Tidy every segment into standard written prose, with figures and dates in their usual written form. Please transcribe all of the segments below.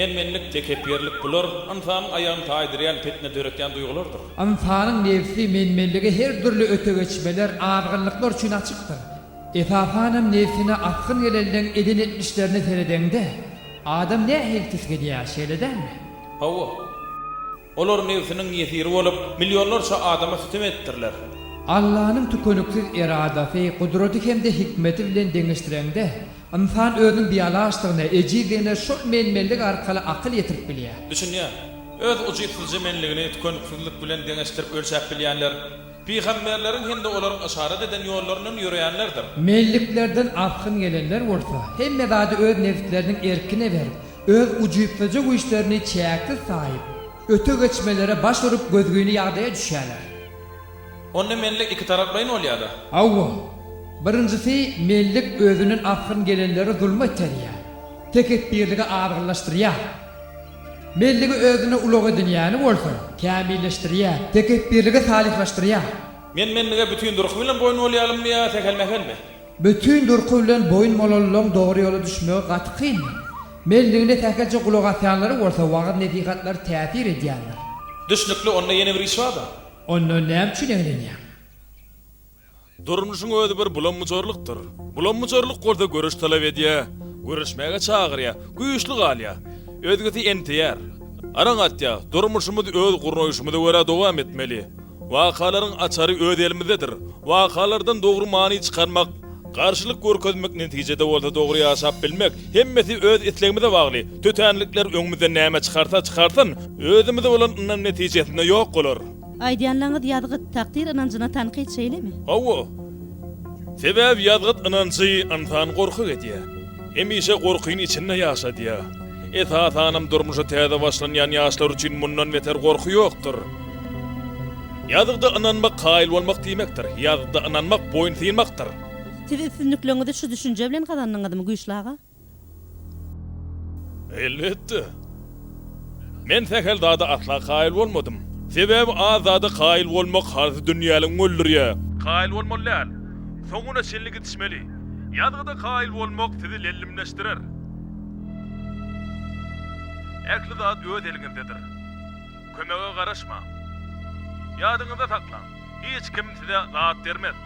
menlik tekepirlik bular insanın ayağını taýdyrýan petine döretýän duýgulardyr. Anfanın nefsi menmenligi her türlü öte geçmeler, ağırlıklar üçün açıktır. Efafanım nefsine atkın gelenlerin edin etmişlerini seredende, adam ne heltis gediýär şeýleden mi? Hawa. Olar nefsiniň ýesiri bolup milyonlarça adama sütüm ettirler. Allah'ın tükönüksiz iradası, kudreti hem de hikmeti bilen deňişdirende, insan özüniň biýalaşdygyna, ejizligine şol menmenlik arkaly akıl ýetirip bilýär. Düşünýä, öz uçypsyz menligini tükönüksizlik bilen deňişdirip ölçäp bilýänler, Peygamberlerin hem de olaryň işaret eden ýollarynyň ýürüýänlerdir. Menliklerden afkın gelenler bolsa, hemme zady öz nefsleriniň erkine berip, öz uçypsyz bu işlerini çäkli saýyp, öte geçmelere baş urup gözgüni ýagdaýa düşýärler. Onda menlik iki taraplayın olýar. Awwa. Birincisi menlik özünün afkın gelenleri zulmet etýär. Tekepbirligi ağırlaşdyrýar. Menligi özüne ulug edinýäni bolsa, kämilleşdirýär. Tekepbirligi salihlaşdyrýar. Men menlige bütün duruk bilen boyun olýarmmy ýa tekelmekelmi? Bütün durku bilen boyun molollygyň dogry ýola düşmegi gaty kyn. Menligine tekelje ulug atýanlary bolsa, wagt netihatlar täsir edýärler. Düşnükli onda ýene bir iş barda. Ondan näme üçin eňlenýär? Durmuşyň özi bir bulanmyjorlykdyr. Bulanmyjorlyk golda görüş talap edýär, görüşmäge çagyrýar, güýçli galýar. Özgeti entiyar. Araň atýar, durmuşymyz öz gurnoýuşymyza görä dowam etmeli. Wakalaryň açary öz elimizdedir. Wakalardan dogry many çykarmak, garşylyk görkezmek netijede bolsa dogry ýaşap bilmek, hemmesi öz islegimize bagly. Tötänlikler öňümizde näme çykarsa, özümizde bolan netijesinde ýok bolar. Aýdýanlaryňyz ýadgy takdir inanjyna tanqid şeýlemi? Hawa. Sebäp ýadgy inanjy insan gorky edýär. Emişe gorkyň içinde ýaşadýar. Esasanam durmuşa täze başlanýan ýaşlar üçin mundan beter gorky ýokdur. Ýadygda inanmak kaýyl bolmak diýmekdir. Ýadygda inanmak boyun syýmakdyr. Siz üstünliklerinizi şu düşünje bilen kazandyňyzmy güýçlaga? Elbetde. Men tekel dada atla kaýyl bolmadym. Sebäbi azada kaýyl bolmak harzy dünýäliň öldürýär. Kaýyl bolmaly. Soňuna şenlik etişmeli. Ýadygda kaýyl bolmak sizi lellimleşdirer. Äkli zat öz eliňizdedir. Kömege garaşma. Ýadyňyzda saklan. Hiç kim size zat bermez.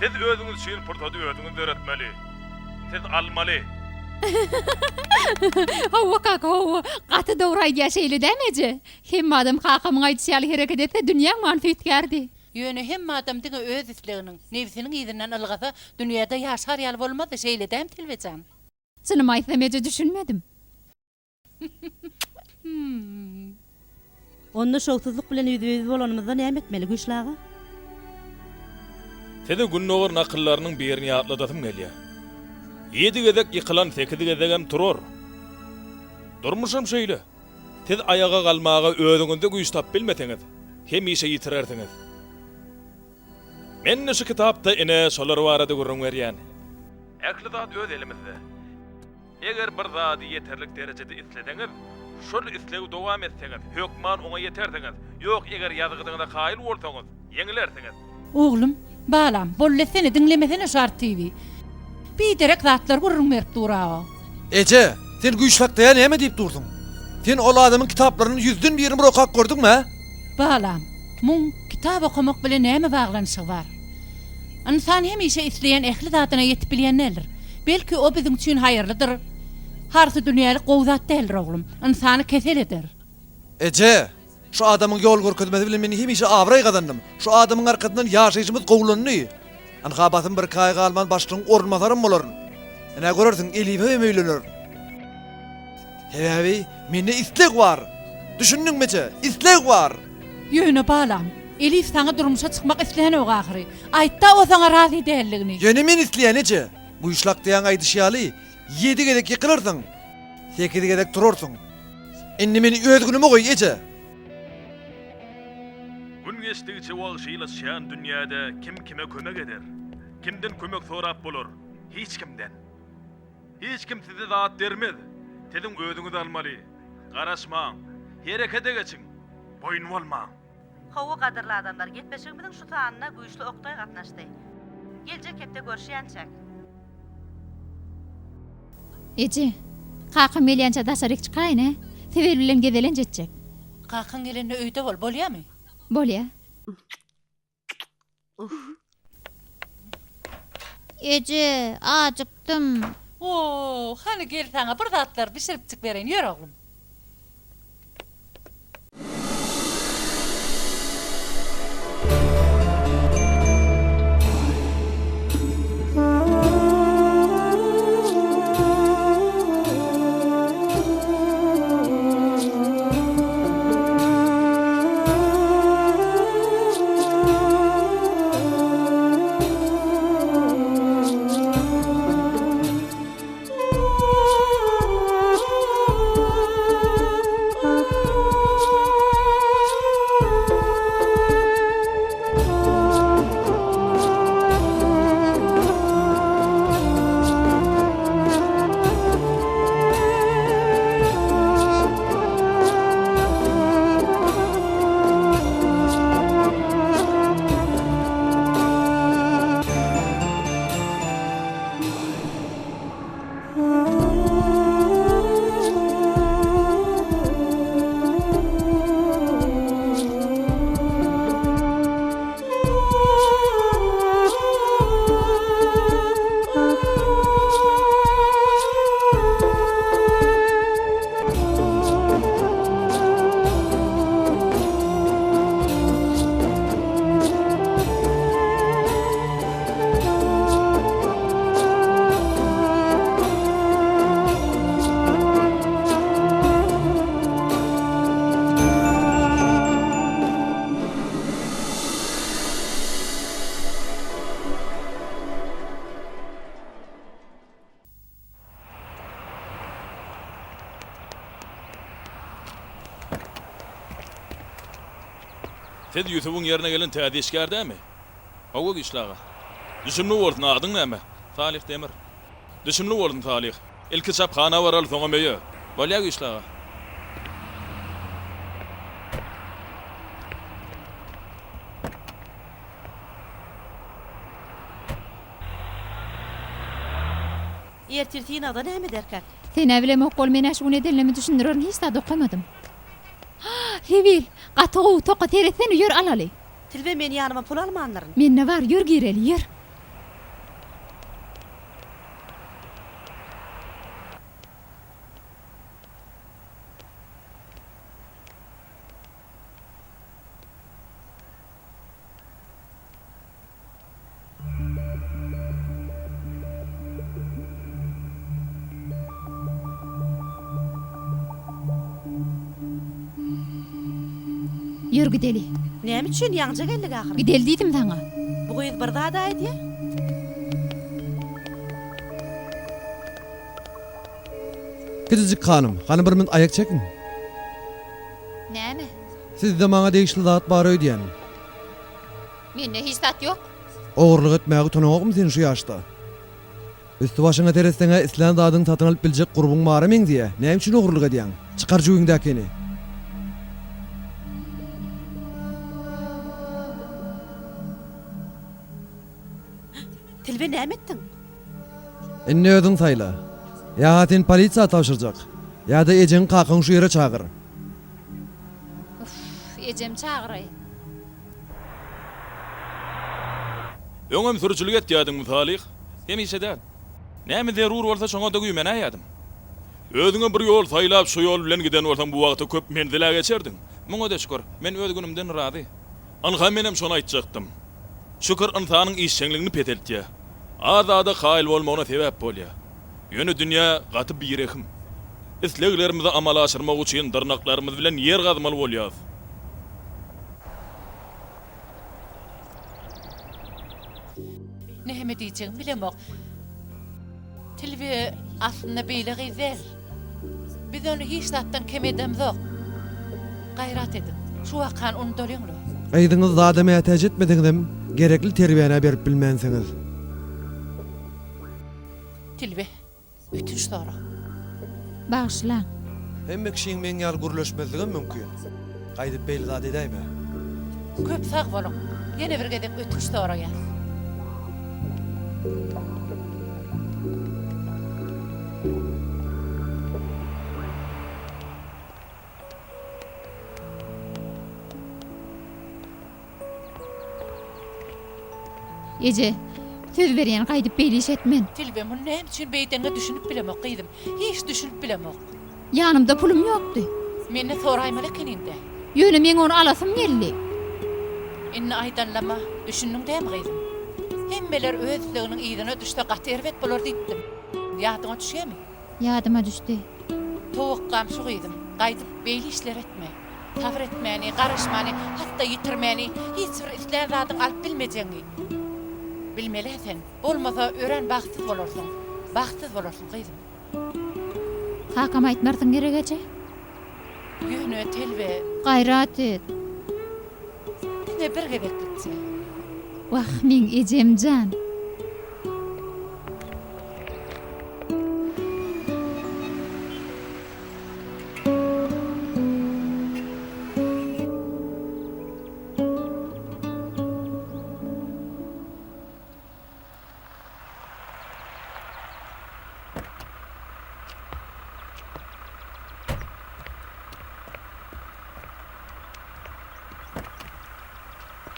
Siz özüňiz üçin purtady özüňiz öğretmeli. Siz almaly. Hawa kaka hawa, gaty dogry aýdýar şeýle dämeje? Hemme adam kakamyň aýdýaly hereket etse dünýäň manfaatkardy. Ýöne hemme adam diňe öz isleginiň, nefsiniň ýerinden algasa dünýäde ýaşar ýaly bolmady şeýle däm tilwejan. Şunu aýtmaýja düşünmedim. Onda şowsuzlyk bilen üýdüýüz bolanymyzda näme etmeli güýçlaga? Seni günnogor nakyllarynyň birini ýatladatym gelýär. 7 gedek ýykylan 8 gedegem turur. Durmuşam şeýle. Siz ayaga galmaga özüňizde güýç tap bilmeseňiz, hemişe ýitirersiniz. Men şu kitapda ene şolar barada görüň berýän. Äkli zat öz elimizde. Eger bir zady ýeterlik derejede isledeňiz, şol islegi dowam etseňiz, hökman oňa ýetersiňiz. Ýok, eger ýazygyňyza kaýyl bolsaňyz, ýeňilersiňiz. Oglum, balam, bolle seni dinlemesene şart TV. Bir derek zatlar görüň berip duraga. Ece, sen güýçlakdaýa näme diýip durdyň? Sen ol adamyň kitaplaryny 100den birini bir okap gördüňmi? Balam, mun kitap okumak bilen näme baglanyşy bar? İnsan hemişe isleýän ähli zatyna ýetip bilýänler. Belki o bizim üçin haýyrlydyr. Harsy dünýälik gowzat däldir oglum. İnsany kesel eder. Ece, şu adamyň ýol görkezmesi bilen meni hemişe awray gazandym. Şu adamyň arkasyndan ýaşaýjymyz gowlandy. Anhabatym bir kaýga alman başlygyň ornmazarym bolar. Ene görersiň elibe ömeylenir. Sebäbi mende isleg bar. Düşündiňmi eje? Isleg bar. Ýöne balam, Elif sana durmuşa çykmak isleýän o ahyry. Aýtda o sana razy däldigini. Ýöne men isleýän eje. Bu işlakdaýan aýdyşýaly 7 gedek ýykylyrsyň. 8 gedek turursyň. Indi meni özgünüme goý eje. Gün geçdikçe wag şeýleşýän dünýäde kim kime kömek eder? Kimden kömek sorap bolar? Hiç kimden. Hiç kim size zat bermez. Sizin özüňiz almaly. Garaşmaň. Herekete geçiň. Boyun bolmaň. Hawa gadyrly adamlar getmeşigimiň şu taýyna güýçli oktaý gatnaşdy. Geljek hepde görüşýänçek. Ece, Kakam gelýänçe daşaryk çykaýyn, Sewer bilen gezelen jetjek. Kakın gelende öýde bol, bolýarmy? Bolýa. Ece, acıktım. Oo, hani gel sana bir zatlar pişirip çık bereyim, yer oğlum. Ted YouTube'un yerine gelen täze değil mi? Owa güýçläge. Düşümli boldun adyň näme? Salih Demir. Düşümli boldun Salih. Ilki çapxana waral soňa meýe. Bolýa güýçläge. Ertirtiğin adı näme derkak? Seni bilem okul mene şu nedenlemi düşündürürüm hiç de dokamadım. Sevil, qatoğu toqa teresini yür alaly. Tilbe meni yanıma pul almanlaryň. Menne var yür gireli yür. Yür gideli. Näme üçin ýaňja geldik ahyr? Gidel diýdim taňa. Bu goýuz bir daha da aýdy. Gidijik hanım, hani bir min ayak çekin. Näme? Siz de maňa degişli zat bar öýdýän. Menne hiç tat yok. Ogurlyk etmäge tonogmy sen şu ýaşda? Üstü başyňa teresleňe islan dadyň tatyny alyp biljek gurbuň bary men diýe. Näme üçin ogurlyk edýäň? Çykar juýuňdakini. Tilbe näme etdiň? Enne ödün sayla. Ya sen polisiýa tapşyrjak. Ya da ejen kakyň şu ýere çagyr. Ejem çağıray. Öňem sürüçülük etýärdiň Salih. Demişe däl. Näme zerur bolsa şoňa da güýmen aýadym. Özüňe bir ýol saýlap şu ýol bilen giden bolsaň bu wagtda köp menzile geçerdiň. Muňa da şükür, men öz günümden razy. Anha menem şonu aýtjakdym. Şükür insanyň işçiligini peteltýär. Azada haýl bolmagyna sebäp bolýar. Ýöne dünýä gaty bir ýerekim. Isleglerimizi amala aşyrmak üçin dyrnaklarymyz bilen ýer gazmaly bolýarys. Näme diýjegim bilemok. Tilbe aslynda beýle gyzel. Biz onu hiç zatdan kem edemzok. Gayrat edin. Şu wakan onu dolyňlar. Aýdyňyz zada mätäj etmediňem, gerekli terbiýene berip bilmensiňiz. Tilbe, bütün sonra. Bağışla. Hemme kişiň meň ýaly gürleşmezligim mümkin. Gaýdyp beýle zat edäýme. Köp sag bolun. Yine bir gedip ötüş sonra gel. Ece, söz berýän gaýdyp beýliş etmen. Tilbe bunu näme üçin beýdenge düşünüp bilemok gyýdym. Hiç düşünüp bilemok. Ýanymda pulum ýokdy. Menne soraýmaly keninde. Ýöne men onu alasym geldi. Inne aýdanlama düşünüň däme gyýdym. Hemmeler özleginiň ýygyna düşde gaterwet bolar diýdim. Ýadyňa düşýärmi? Ýadyma düşdi. Towakkam şu gyýdym. Gaýdyp beýli işler etme. Tavır etmeni, garaşmani, hatta yitirmeni, hiç bir isler zadyň alyp bilmejegi. Bilmelisin. Bolmasa ören bagtyz bolarsyň. Bagtyz bolarsyň gyýdym. Kakam aýtmarsyň gerek Ece. Ýöne telbe, Gaýrat et. ne bir gebeklikçe. Wah, men Ejemjan.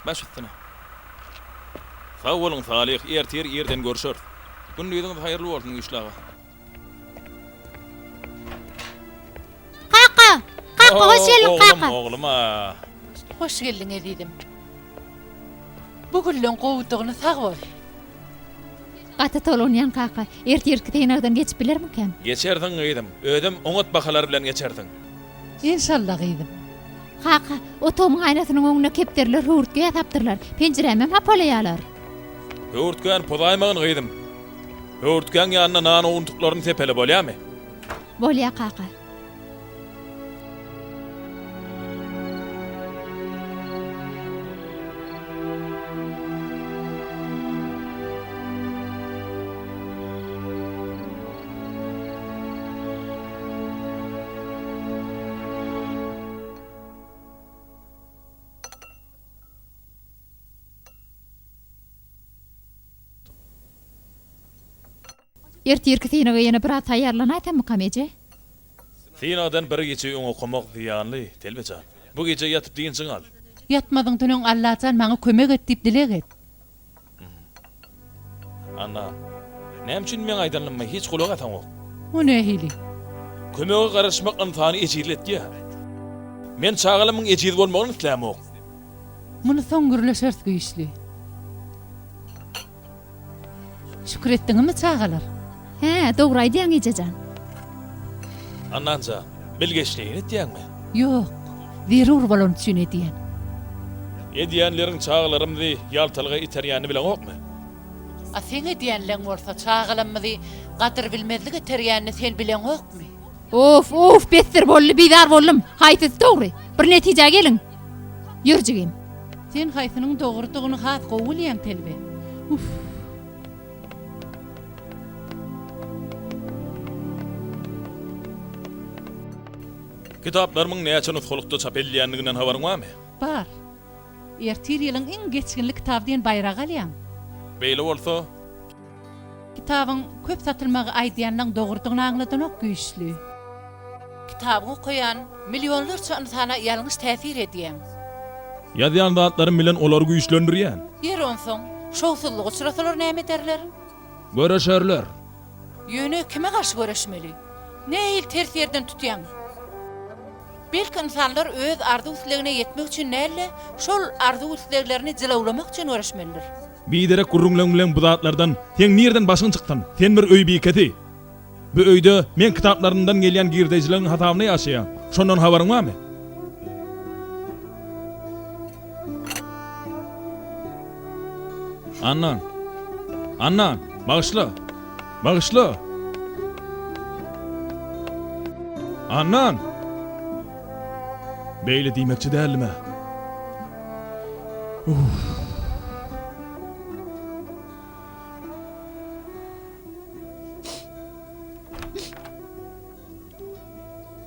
Baş üstüne. Sağ olun Salih, ertir yerden görüşür. Günüňiz hayırlı bolsun işlaga. Kaka! Kaka, hoş geldin kaka. Oğlum ha. Hoş geldin edidim. Bugünlüň gowdugyny sag bol. Gata tolonyan kaka. Ertirki teýnagdan geçip bilermiken? Geçerdiň gyýdym. Ödüm oňat bakalar bilen geçerdiň. İnşallah gyýdym. Kaka, o tomuň aýnasynyň öňüne kepderler, hurtga ýatapdyrlar. Penjeremem hapalaýarlar. Hörtgen podaýmagyny gyýdym. Hörtgen ýanyna nana untuklaryny tepeli bolýarmy? Bolýa kaka. Ertirki teýnaga ýene bir at aýarlanaýtamy kam Ece? Sinadan bir gece öňe okumak ziýanly, telbejan. Bu gece yatyp diýinçiň al. Yatmadyň dünüň Allahjan maňa kömek et diýip dilek et. Anna, näme üçin men aýdanlamy hiç kulak atan ok? O ne hili? Kömege garaşmak insany ejizletdi. Men çağalymyň ejiz bolmagyny islämok. Muny soňgürleşers güýçli. Şükür etdiňmi çağalar? He, dogry aýdýaň Ejejan. Annanca, bilgeçliğini etdiýäňmi? Yok, zerur bolan üçin ediyen. Ediýänleriň çağalarymdy ýaltalyga iterýäni bilen okmy? A sen ediyenleň bolsa çağalanmady, gadyr bilmezligi terýänini sen bilen okmy? Of, betdir bolly, bidar bollum. Haýsy dogry. Bir netije gelin. Ýürjigim. Sen haýsynyň dogrudygyny hat gowulýan telbe. Kitaplarymyň näçe nuskulukda çap edilýändiginden habaryň barmy? Bar. Ertir ýylyň iň geçkinli kitapdan bayrag alýan. Beýle bolsa, Kitabyň köp satylmagy aýdýanyň dogrudygyny aňladan ok güýçli. Kitaby okuyan millionlarça insana ýalňyş täsir edýän. ýazýan zatlarym bilen olar güýçlendirýän. Yer onsoň, şowsuzlyk uçrasalar näme derler? Göreşerler. Ýöne kime garşy göreşmeli? Näil ters ýerden tutýan? Belki insanlar öz arzu üslegine yetmek için näle, şol arzu üsleglerini jylawlamak üçin göreşmelidir. Biderek gurrunlaň bilen bu zatlardan sen nerden başyň çykdyn? Sen bir öý biketi. Bu öýde men kitaplarymdan gelýän girdejileriň hatawyny ýaşaýan. Şondan habaryň barmy? Annan, bağışla. Annan. Beýle diýmekçi dälmi?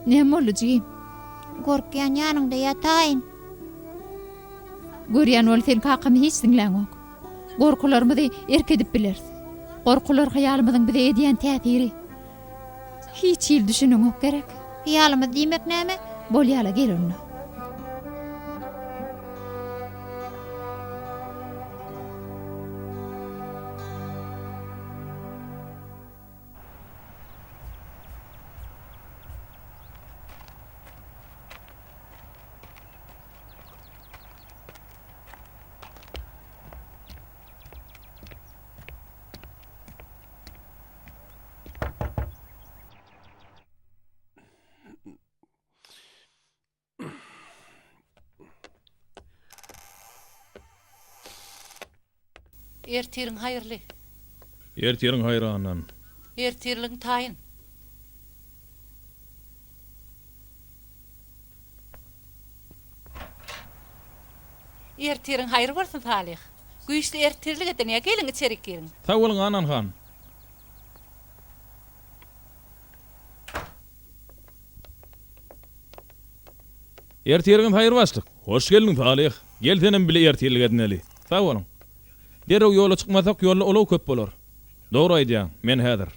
Näme bolujy? Gorkyan ýanynda ýataýyn. Görýän bol sen kakamy hiç diňläň ok. Gorkularymyzy erkedip bilersiz. Gorkular hayalymyzyň bize edýän täsiri. Hiç ýyl düşünüň ok gerek. Ýalymyz diýmek näme? Bolýala gelin. Ertirin hayırlı. Ertirin hayranan. Ertirliň taýyn. Ertirin hayır bolsun Salih. Güýçli ertirlik eden ya gelin içerik girin. Sag bolun anan han. Ertirgin hayır başlyk. Hoş geldin Salih. Gel senem bile ertirlik edineli. Sag bolun. Derew ýola çykmasak ýolda olaw köp bolar. Dogry aýdýaň, men häzir.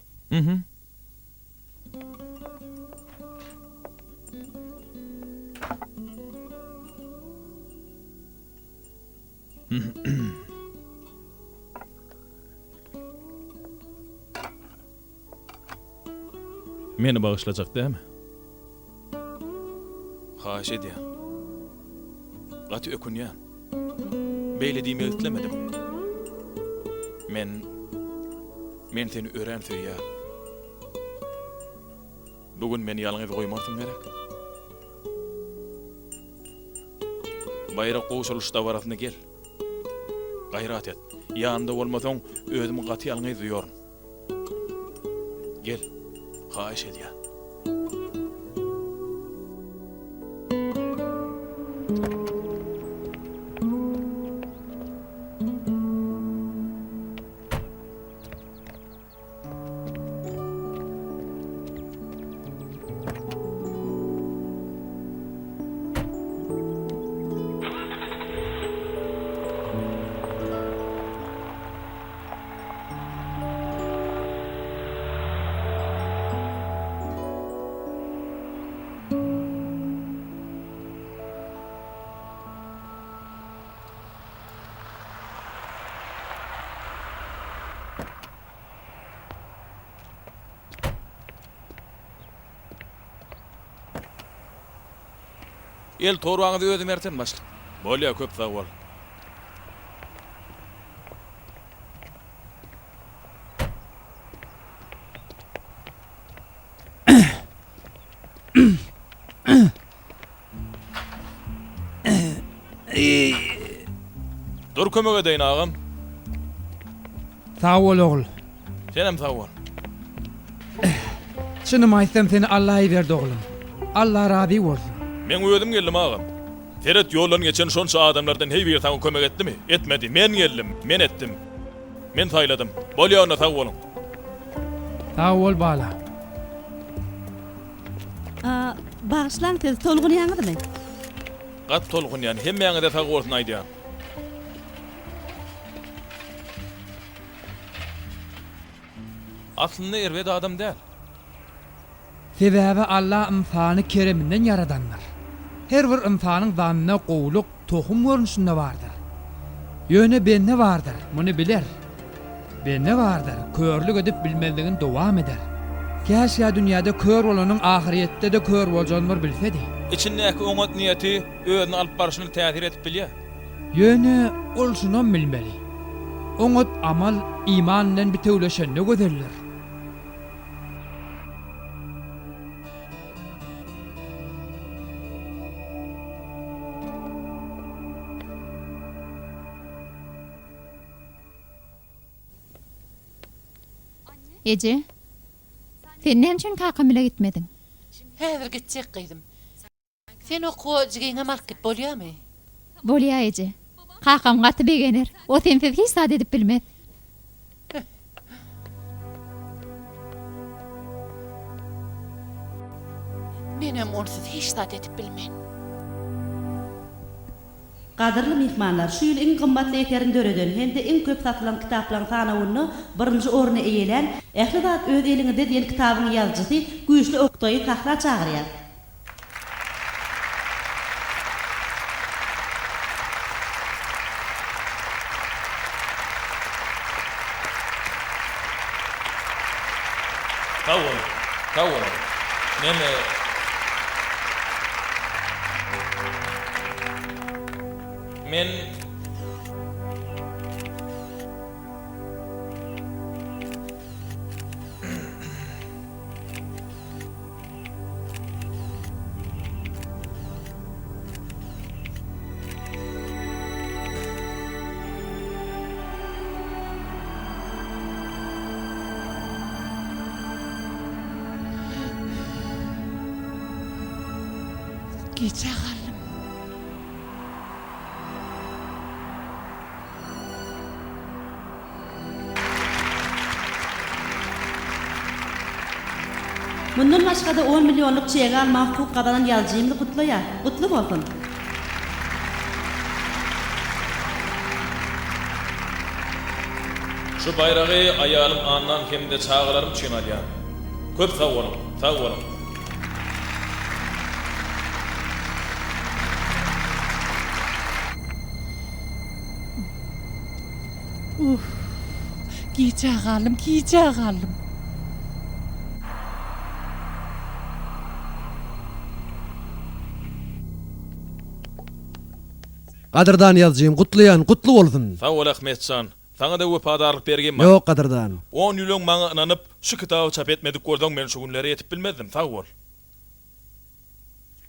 Meni bağışlajak dämi? Haş edýär. Gaty ökünýär. Beýle diýmek islemedim. Men seni ören söýýär. Bugün meni ýalňyz goýmarsyň gerek. Bayra goşuluşda barasyna gel. Gayrat et. Ýanynda bolmasaň özümi gaty ýalňyz duýaryn. Gel. Haş edýär. El torwaňyzy özüm erten başlyk. Bolýa köp sag bol. Dur kömek edeýin agam. Sağ ol oğul. Senem sag bol. Şunu aýsam seni Allahy berdi oğlum. Allah razy bolsun. Men öýdüm geldim agam. Teret ýoldan geçen şonça adamlardan hey bir taň kömek etdimi? Etmedi. Men geldim, men etdim. Men taýladym. Bolýa onda sag bolun. Sağ ol bala. Bağışlan tez tolgunýaňyzmy? Gat tolgun ýani hemmeňe de sag bolsun aýdýan. Aslında erwet adam däl. Sebäbi Allah insany kereminden yaradanlar. Her bir insanyň zanyna gowluk, tohum görnüşinde bardyr. Ýöne bende bardyr, muny biler. Bende bardyr, körlük edip bilmezligin dowam eder. Käşä dünýäde kör bolanyň ahiretde de kör boljanlar bilsedi. İçindäki oňat niýeti özüni alyp barşyny täsir etip bilýär. Ýöne ol şunam bilmeli. Oňat amal iman bilen bitewleşende gözeldir. Ece, sen näçe kakam bile gitmedin? Häzir gitjek gyzym. Sen oku jigeňe market bolýarmy? Bolýa Ece. Kakam gaty begener. O sensiz hiç sad edip bilmez. Menem onsuz hiç zat edip bilmen. Gadyrly mehmanlar, şu ýyl iň gymmatly eterin döreden hem-de iň köp satylan kitaplaryň sanawyny birinji orna eýelen Ähli zat öz elinde diýen kitabyň ýazgysy Güýçli Oktaýy tahta çagyrýar. Tawol. Men Giýje gallym. Bundan başga da 10 milyonluk çeýge almak hukuk kazanan ýalçymyny gutlaýar. Gutly bolsun. Şu bayragy ayalym andan hemde çağlarym üçin alýan. Köp sag bolun, sag bolun. Giýje gallym, giýje gallym. Qadırdan ýaljym, gutlaýan, gutly bolsun. Sag bol Ahmetcan. Sana da wepadarlyk bergenmi? Ýok qadırdan. 10 ýylyň maňa inanyp şu kitaby çap etmedik gördiň men şu günleri ýetip bilmezdim. Sag bol.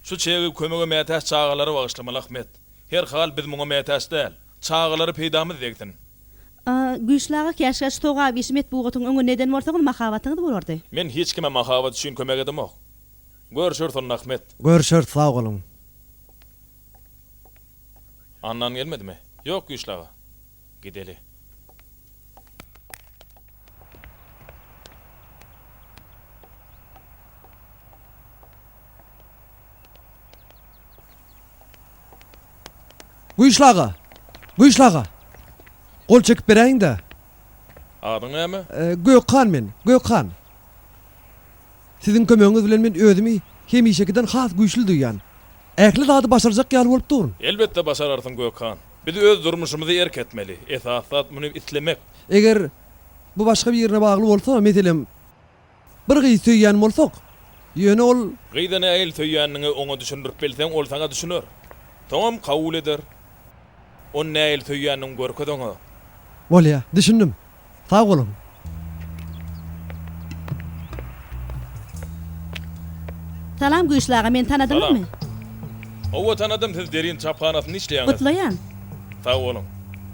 Şu çeýgi kömege mätäs çağalary bagyşlamaly Ahmet. Her hal biz muňa mätäs däl. Çağalary peýdamy degtin. Güýçläge käşgaç toga bişmet buğutyň öňe neden bolsaň mahabatyňy bolardy. Men hiç kime mahabat üçin kömek edemok. Görüşürsin Ahmet. Görüşür, sag bolun. Annan gelmedimi? Yok güýçläge. Gideli. Güýçläge. Gol çekip bereýin de. Adyň näme? Gökhan men, Gökhan. Sizin kömegiňiz bilen men özümi hemişekiden has güýçli duýan. Ähli zady başarjak ýaly bolup durun. Elbette başararsyň Gökhan. Biz öz durmuşymyzy erk etmeli. Esasat muny islemek. Eger bu başga bir ýerine bagly bolsa, meselem bir gyý söýýän bolsak, ýöne ol Gyýdan ägil söýýänini oňa düşündirip bilseň ol saňa düşünür. Tamam kabul eder. On näil söýýänini görkedeňe. bolýa, düşündim. Sag bolun. Salam güýçläge, men tanadymmy? Owa tanadym, siz derin çapkanasyny işleýäňiz. Gutlaýan. Sag bolun.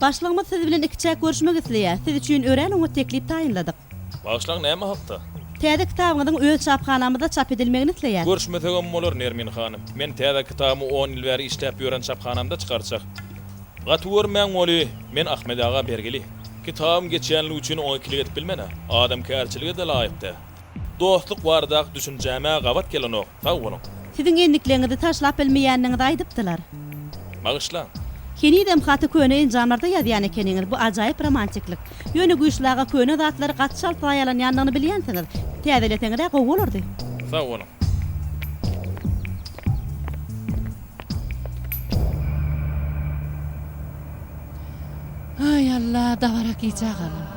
Başlygymyz siz bilen iki çäk görüşmek isleýär. Siz üçin ören oňa teklip taýynladyk. Başlaň näme hakda? Täze kitabyňyň öz çapkanamyzda çap edilmegini isleýär. Görüşmesegem bolar Nermin hanym. Men täze kitabymy 10 ýyl bäri işläp ýören çapkanamda çykarjak. Gatwar men oly, men Ahmed aga bergeli. Kitabym geçýänligi üçin oňa kilik etip bilmene. Adam kärçiligi de laýykdy. Dostluk bardak düşünjäme gabat gelenok. Sag bolun. Sizin endikleňizi taşlap bilmeýänliňizi aýdypdylar. Bagışlan. Kenidem haty köne enjamlarda ýazýan ekeniňiz. Bu ajaýyp romantiklik. Ýöne güýçläge köne zatlary gatşal taýalanýanlygyny bilýänsiňiz. Täzeleteňire gowy bolardy. Sag bolun. Ay Allah, davara giýje gallym.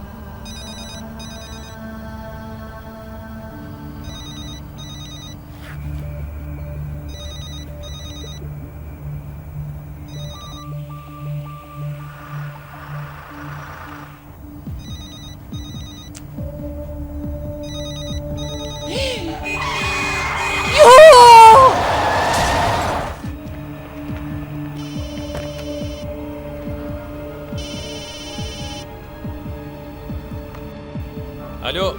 Alo.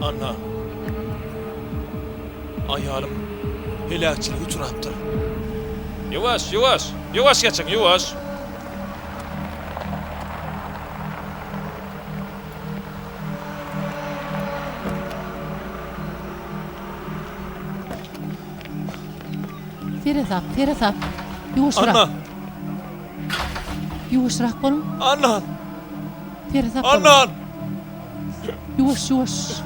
Anna. Ayarım helakçılığı uçuraptır. Yavaş, yavaş. Yavaş geçin, yavaş. Feresap. Ýuwaşrak. Anna. Ýuwaşrak bolun. Anna. Feresap. Anna. Ýuwaş.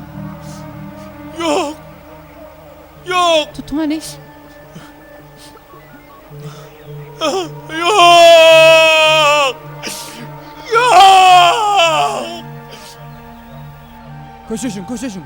Yok. Yok. Tutma ne? Yok. Yok. Köşeşin.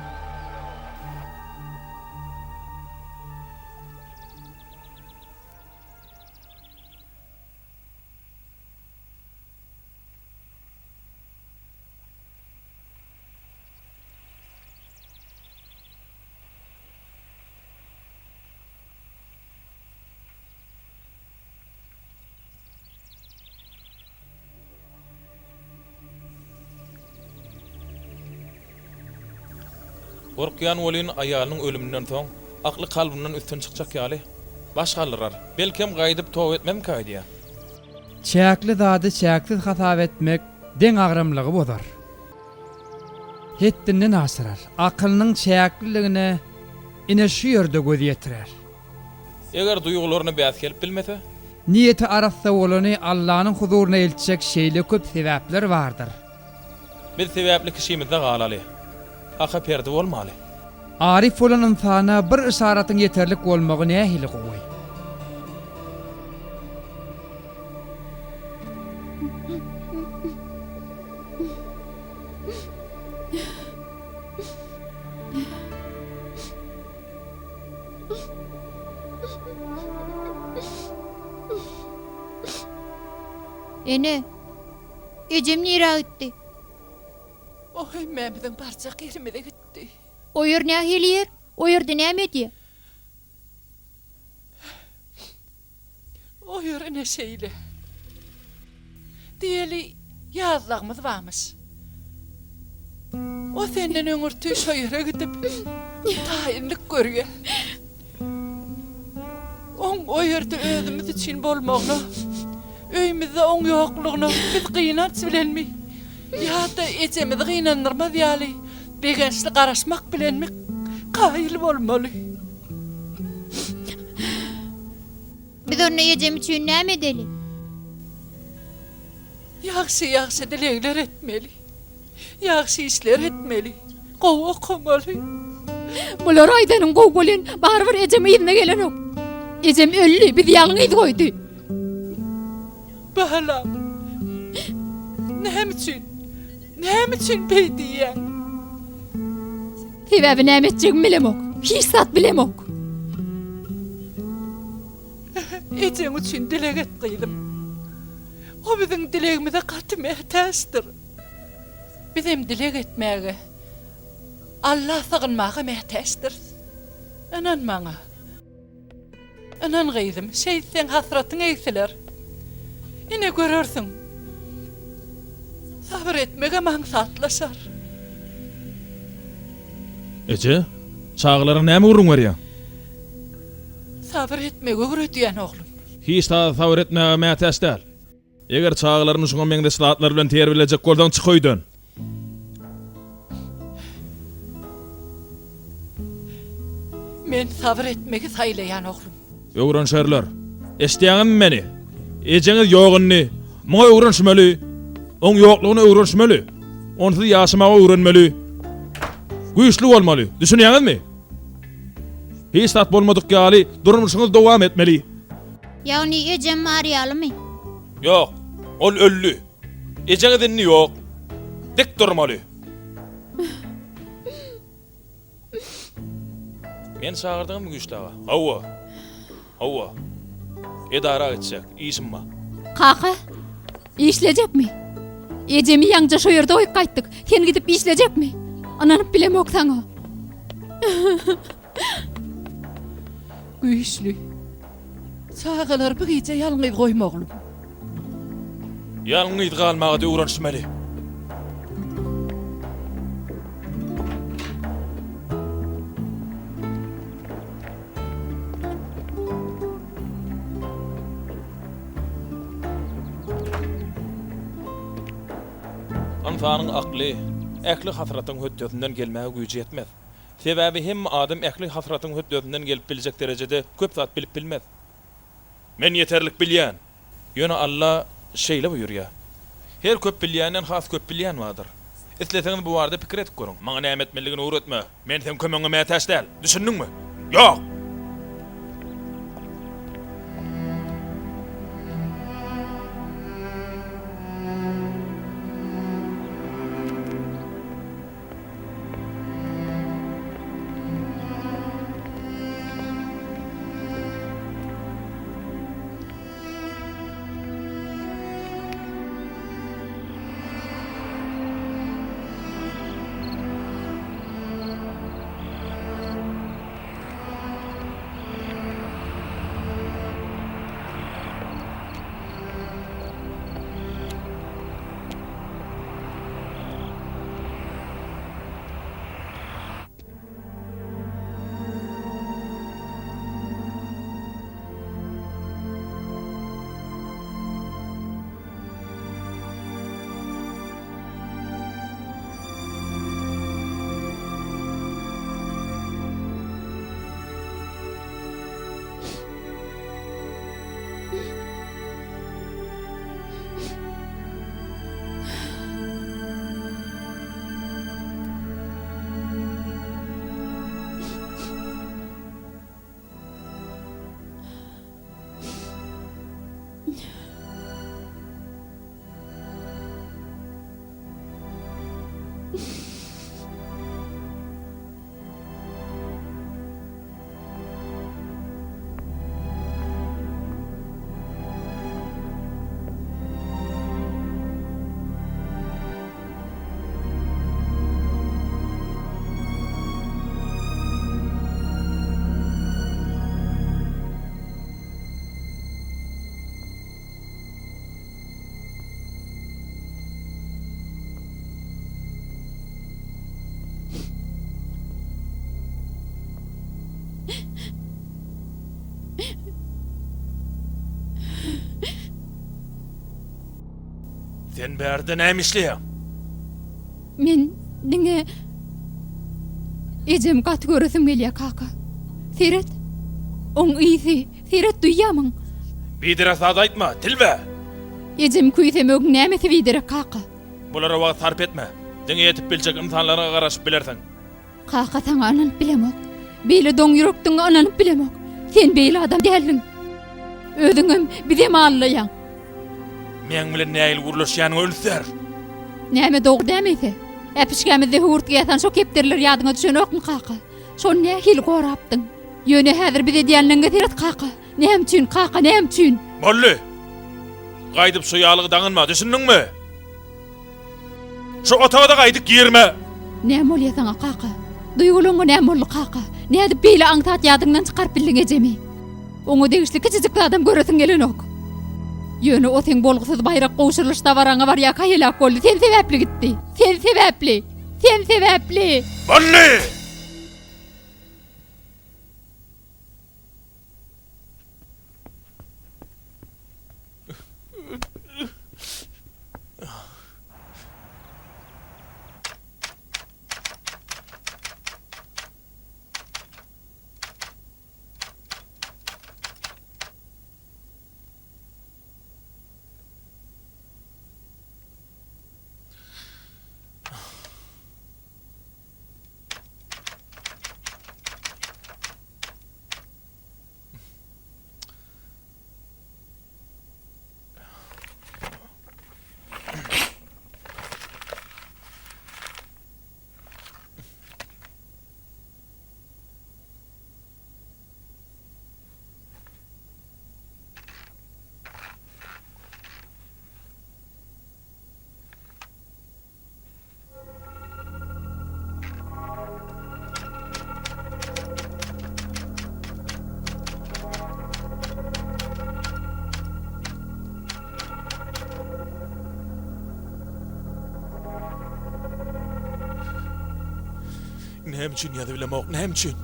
Gorkyan wolyn aýalynyň ölümünden soň akly kalbyndan üstün çykjak ýaly. Baş galyrar. Belkem gaýdyp tow etmem kaýdya. Çäkli zady çäksiz hasap etmek deň agrymlygy bozar. Hetdinden asyrar. Akylynyň çäkliligine ine şu ýerde göz ýetirer. Eger duýgularyny bäs kelip bilmese, Niyeti arassa bolany Allahyň huzuruna elçek şeýle köp sebäpler bardyr. biz sebäpli kişimizde galaly. Haka perde bolmaly. Arif bolan insana bir işaratyň ýeterlik bolmagy nähili gowy. Ene, ecem nira gitti. Oy, Mehmet'in parça yerime de gitti. O yer ne heliyer? O yerde ne ediyor? O yörüne şeyle. Diyeli yazlığımız varmış. O senden öngürtüğü şu yere gidip tayinlik görüyor. O yerde özümüz için bolmağına, öyümüzde on yokluğuna biz kıyınat bilenmi? Ya da ecemizi kıyınandırmaz yali. Begençli karışmak bilenmi? Kayıl bolmalı. Biz onunla ecem için ne edeli? Yaxşı dilekler etmeli. Yaxşı işler etmeli. Qow okumalı. Bular aýdanyň gowy bolan barbyr ejeme ýerine gelen ok. Ejem öllü biz ýalňyz goýdy. Bahala. Nem için beydiýän? Sebäbi näme etjegim bilemok. Hiç zat bilemok. Ecem için dilek etdim. O bizim dilegimize katı mehtäsdir. Bizim dilek etmäge Allah sagynmaga mehtäsdir. Anan maňa. Anan gaýdym, sen hasratyň eýsiler. Ine görersiň. Sabır etmege maňsatlaşar. Ece, çağlaryň näme urun berýär? Sabır etmege öwrediýän oglum. Hiç ta sabır etmäge mätäs däl. Eger çağlaryny şoňa meňde sılatlar bilen ter bilecek goldan çykoýdun. Men sabır etmege saýlaýan oglum. Öwrenşerler, esdiýäňmi meni? Ejeňiz ýogyny, maňa öwrenşmeli. Oň ýoklugyny öwrenşmeli. Onsuz ýaşamagy öwrenmeli. Güýçli bolmaly. Düşünýäňizmi? Hiç zat bolmadyk ýaly durmuşyňyz dowam etmeli. Yani ecem aryalı mı? Yok, ol öllü. Eceňiz inni yok. Dik durmaly. Men çağırdygymy güýçläge? Hawa. Edara etjek, işim var. Kaka, işleyecek mi? Ecemi ýança şu ýerde oýup gaýtdyk. Sen gidip işleyecek mi? Ananyp bilemok saňa. Güýçli. Çağalar bu gece ýalňyz goýmaglym. Ýalňyz galmagy öwrenşmeli. Ansanyň akly, äkli hasratyň hötdösinden gelmäge güýji ýetmez. Sebäbi hem adam äkli hasratyň hötdösinden gelip biljek derejede köp zat bilip bilmez. Men ýeterlik bilýän. Ýöne Allah şeýle buyurýar. Her köp bilýänden has köp bilýän bardyr. Isleseňiz bu barada pikir etip görüň. Maňa näme etmeligini öwretme. Men sen kömeňe mätäş däl. Düşündiňmi? Ýok. Sen bärde näme işleýäň? Men diňe ejem gat görüsüm gelýär kaka. Siret. On iyisi, siret duýýamyň. Bidire sad aýtma, tilbe. Ejem kuýsemög nämesi biderek kaka. Bulara wagt sarp etme. Diňe ýetip biljek insanlara garaşyp bilersiň. Kaka sana ananyp bilemok. Beýle doň ýürekdiň ananyp bilemok. Sen beýle adam däldiň. Özüňem bizem allaýaň. Men bilen näýil gurulýan ölser. Näme dogry dämese? Äpişkämizde hurt ýatan şo kepderler ýadyňa düşenokmy kaka? Şol nähil gorapdyň? Ýöne häzir bize diýenleňe siret kaka. Näme üçin kaka, näme üçin? Molly. Gaýdyp şu ýalygy daňynma, düşündiňmi? Şu otawada gaýdyp girme. Näme bolýar sana kaka? Duýgularyň näme boldy kaka? Näde beýle aňtat ýadyňdan çykaryp bildiň ejemi? Oňa degişli kiçijik adam göresin gelenok. Ýöne o sen bolgusyz bayrak goşurlyşda baraňa bar ýa kaýlak boldy. Sen sebäpli gitdi. Sen sebäpli. Sen sebäpli. Molly! Näme üçin ýa-da bilemok, näme üçin?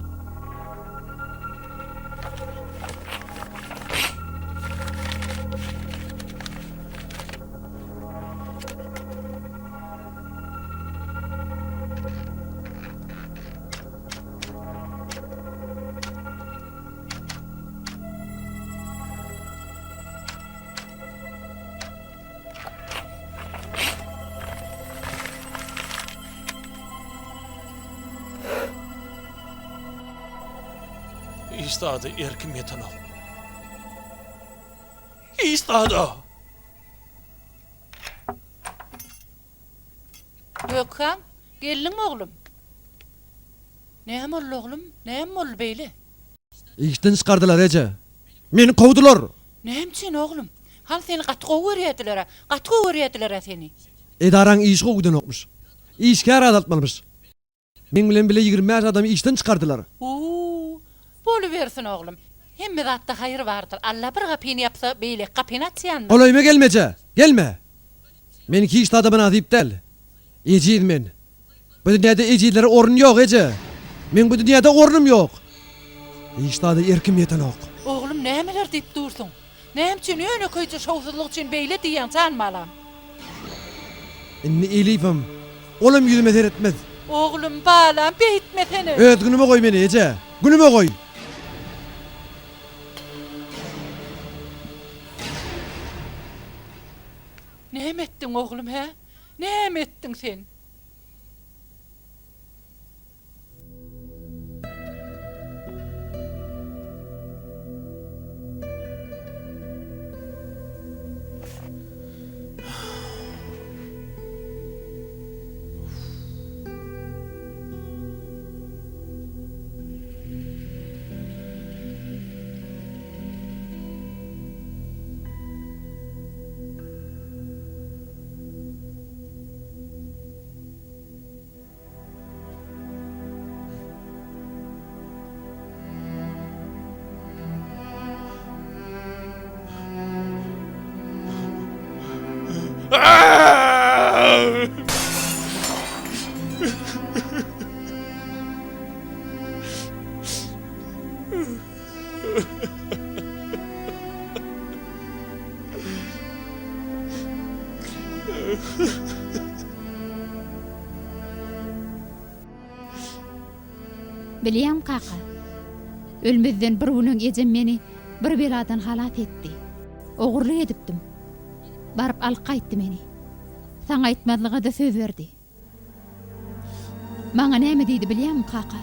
İstadı erkim yetanol. İstadı. Gökhan, gelin oğlum. Näme boldy oğlum? Näme boldy beýle? İşten çıkardılar ece. Meni kovdular. Näme üçin oğlum? Hal seni gatga görýärdiler seni. Edaran iş kovdan okmuş. İşkar azaltmalmış. Men bilen bile 20 adamı işten çıkardılar. Boluversin oğlum. Hemme zatda haýyr bardyr. Allah bir gapyny yapsa beýle gapyny atýandyr. Olayma gelmece. Gelme. Meniki işte adamın adyp del. Eciyid men. Bu dünyada eciyidlere orun yok ece. Men bu dünyada ornum yok. İşte adı erkim yeten ok. Oğlum nämeler diýip dursun? Näme üçin öňe köýje şowsuzlyk üçin beýle diýen sanmalam. Inni elifim. Olam yüzüme seyretmez. Oğlum balam beýtme seni. Evet günüme koy beni ece. Günüme koy. Näme etdiň oğlum he? Näme etdiň sen? Bilýän kaka. Ölmezden bir günüň ejem meni bir beladan halat etdi. Ogurlyk edipdim. Barıp alyp gaýtdy meni. Saňa aýtmadlyga da söz berdi. Maňa näme diýdi bilýärmi kaka?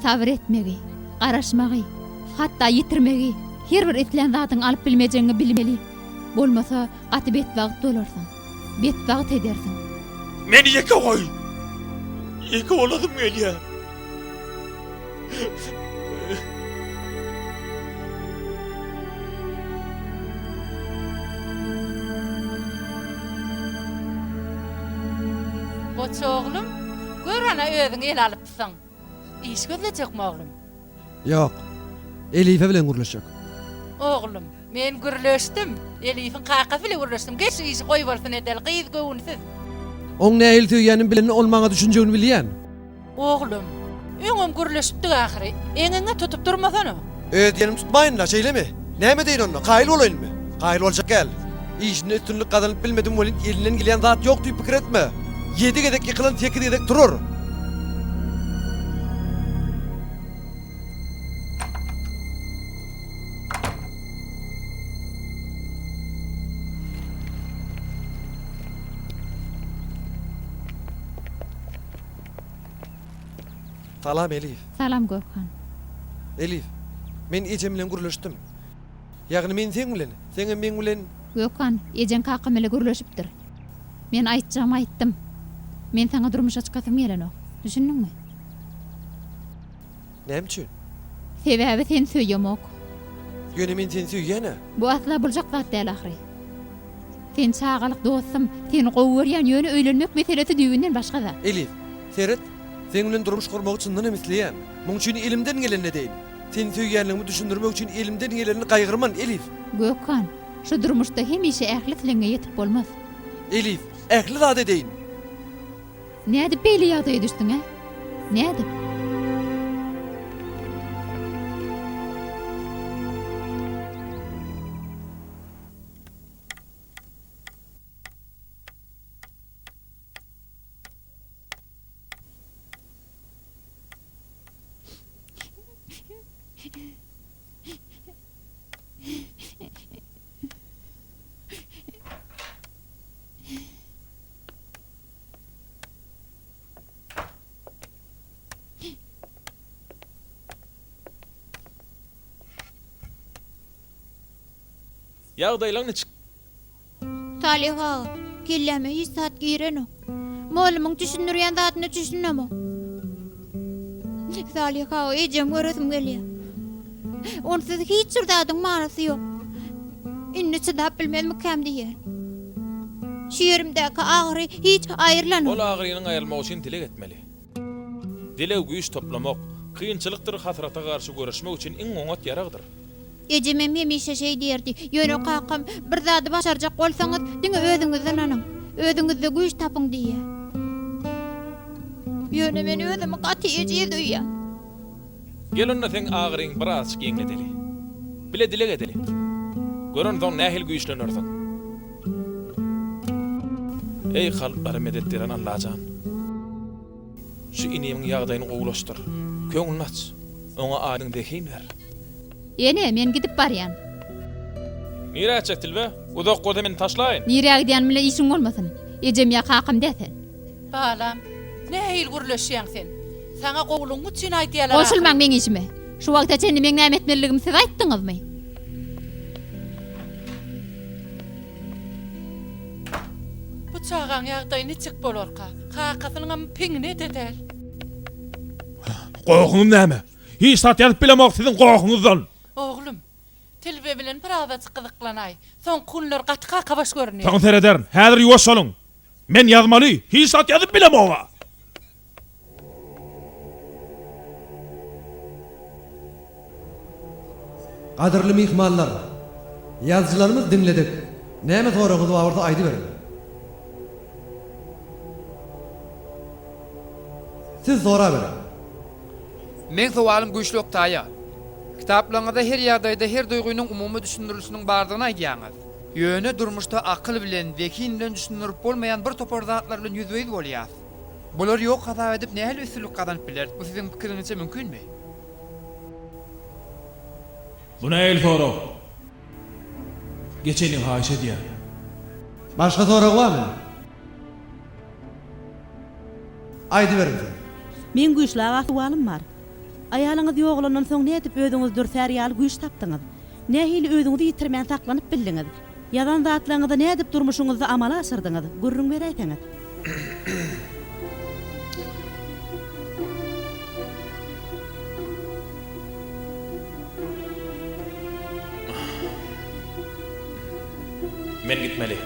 Sabır etmegi, garaşmagy, hatda yitirmegi, her bir etlen zatyň alyp bilmejeňi bilmeli. Bolmasa gaty betbagyt bolarsyň. Betbagyt edersiň. Meni yeke koy. Yeke oladym Melya. Goç oglum, gör ana özüň el alypsyň. İş gözlejekmi oglum? Yok. Elife bilen gurlaşak. Oglum, men gürleşdim. Elifin kakasy bilen gürleşdim. Geç işi goýup bolsun edel, gyz göwnüsiz. Oň nähil tüýänin bilen olmaňa düşünjegini bilýän. Oglum, öňüm gürleşipdi ahyry. Eňiňe tutup durmasana. Öýdýänim tutmaýyn la şeýlemi? Näme diýin onda? Gaýly bolayynmy? Gaýly boljak gel. İşini üstünlük kazanıp bilmedim bolin elinden gelen zat yok diýip pikir etme. 7 gedek yıkılan 8 gedek durur. Salam Elif. Salam Gökhan. Elif, men ejem bilen gurlaşdym. Ýagny men sen bilen, sen men bilen Gökhan, ejen kakam ele gürleşipdir. Men aýtjam aýtdym. Men saňa durmuş açykasym gelenok. Düşündiňmi? näme üçin? Sebäbi sen söýýemok. Ýöne men sen süýýäne. Bu asla buljak zat däl ahyry. Sen çağalyk dostum, seni gowy ýöne öýlenmek meselesi düýünden başga zat. Elif, seret, sen bilen durmuş kurmak üçin näme isleýän? Muň üçin elimden gelende deýin. Sen süýýänligimi düşündirmek üçin elimden geleni gaýgyrman Elif. Gökhan, şu durmuşda hemişe ählitlenge ýetip bolmaz. Elif, ähli zat deýin. Näde beýle ýagdaýa düşdiň ha? Näde? Ýagdaýlaň neçik? Taliha, killeme hiç saat gireno. Molumyň düşündirýän zatyny düşünnemo. Taliha, ejem görüsim gelýär. Onsyz hiç surdadyň manasy ýok. Inni çydap bilmem käm diýer. Şiirimdäki agyry hiç aýrylan. Ol agyrynyň aýrylmagy üçin dilek etmeli. Dilek güýç toplamak, kynçylykdyr hasrata garşy görüşmek üçin iň oňat ýaragdyr. Ejemem hemişe şey diýerdi. Ýöne kakam bir zady başarjak bolsaňyz, diňe özüňizden anyň. Özüňizde güýç tapyň diýer. Ýöne men özümi gaty ejip duýýar. Gelin sen agyryň biraz giňledeli. Bile dilek edeli. Görün soň nähil güýçlenirsiň. Ey halklara medet beren Allahan. Şu inimiň ýagdaýyny gowlaşdyr. Köňülni aç. Oňa adyň dehin ber. Ene men gidip barýan. Nire açacak be? Uzak koda meni taşlayın. Nire gidýän bilen işiň bolmasyn. Ejem ýa kakam desen. Balam, nähil gürleşýän sen? Saňa gowluň üçin aýdýarlar. Goşulmaň meň işime. Şu wagtda seni meň näme etmeligimi siz aýtdyňyzmy? Bu çağan ýagdaý neçik bolarka? Kakasynyň piňine dedel. Goýuňyz näme? Hiç saat ýazyp bilemok siziň goýuňyzdan. Oglum, tilbe bilen biraz gyzyklanay. Soň kunlar gatqa kabaş görünýär. Taň serederin. Häzir ýuwaş boluň. Men ýazmaly. Hiç saat ýazyp bilemok. Qadırly mihmanlar, yazıcılarımız dinledik. Näme soragyňyz barda aýdy berin. Siz sora berin. Men sowalym güýçli oktaýa. Kitaplarynızda her ýagdaýda her duýgunyň umumy düşündirilişiniň bardygyny aýdýaňyz. Ýöne durmuşda akyl bilen, wekin bilen düşündirip bolmaýan bir topar zatlar bilen ýüzbeýiz bolýar. Bular yok hata edip nähil üstünlük kazanıp biler? Bu sizin pikiriňizçe mümkinmi? Buna el soru. Geçenin haşe diye. Başka sorak barmy? Aýdy berin. Men güýçli ahwalym bar. Aýalyňyz ýoglandan soň nädip özüňiz dürser ýaly güýç tapdyňyz? Nähili özüňizi ýitirmän saklanyp bildiňiz? Ýadan zatlaryňyzda nädip durmuşyňyzdy amala asyrdyňyz? Gürrüň bereýtiňiz. Men gitmeli.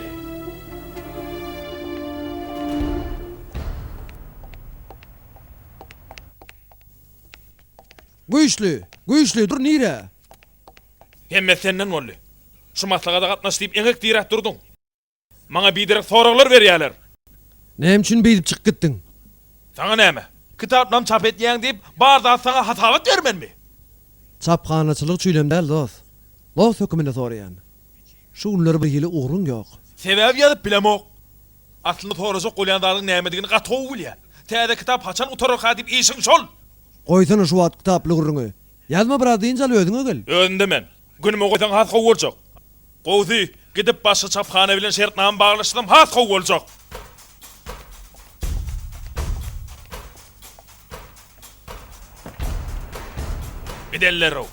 Güýçli dur nire? Hemme senden bolly. Şu maslaga da gatnaşyp eňek diýerek durduň. Maňa biderek soraglar berýärler. Näme üçin beýip çykyp gitdiň? Saňa näme? Kitaplam çap etýäň diýip barda saňa hatabat bermenmi? Çapxanaçylyk çüýlem däl dost. Los hökümine soraýan. Şu günleri bir ýyly ugrun ýok. Sebäp ýazyp bilemok. Aslynda torajak golýandaryň nämedigini gatow bilýär. Täze kitap haçan utarok diýip işiň şol. Goýsana şu wagt kitaply gurruňy. Ýazma bir adynjal ödüňe gel. Önde men. Günüme goýsaň has gow boljak. Gowdy gidip başga çapxana bilen şertname baglaşdym has gow boljak. Gideller o.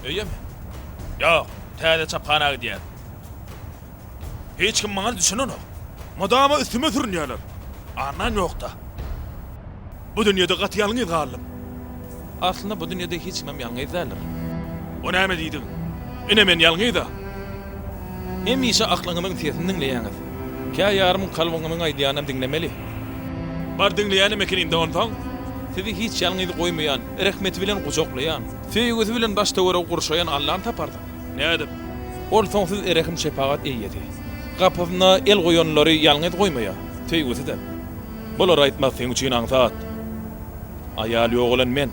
Öýemi? Ýok, täze çapxana gidýär. Hiç kim maňa düşünenok. Madama üstüme sürünýärler. Anan ýokda. Bu dünýede gaty ýalňyz galym. Aslynda bu dünýede hiç kim ýalňyz dälir. O näme diýdiň? Ine men ýalňyz-da. Hemişe aklyňyň sesini dinleýäňiz. Kä ýarym kalbyňyň aýdýanyny dinlemeli. Bar dinleýäni mekeninde ontaň. Sizi hiç ýalňyz goýmaýan, rahmeti bilen gujoklaýan, feýgüzi bilen başda görüp gurşaýan Allahy tapardy. Nädip? Ol soňsuz erehim şepagat eýýedi. Gapyna el goýanlary ýalňyz goýmaýar, feýgüzi de. Bolar aýtmak seň üçin aňsat. Aýal ýogulan men.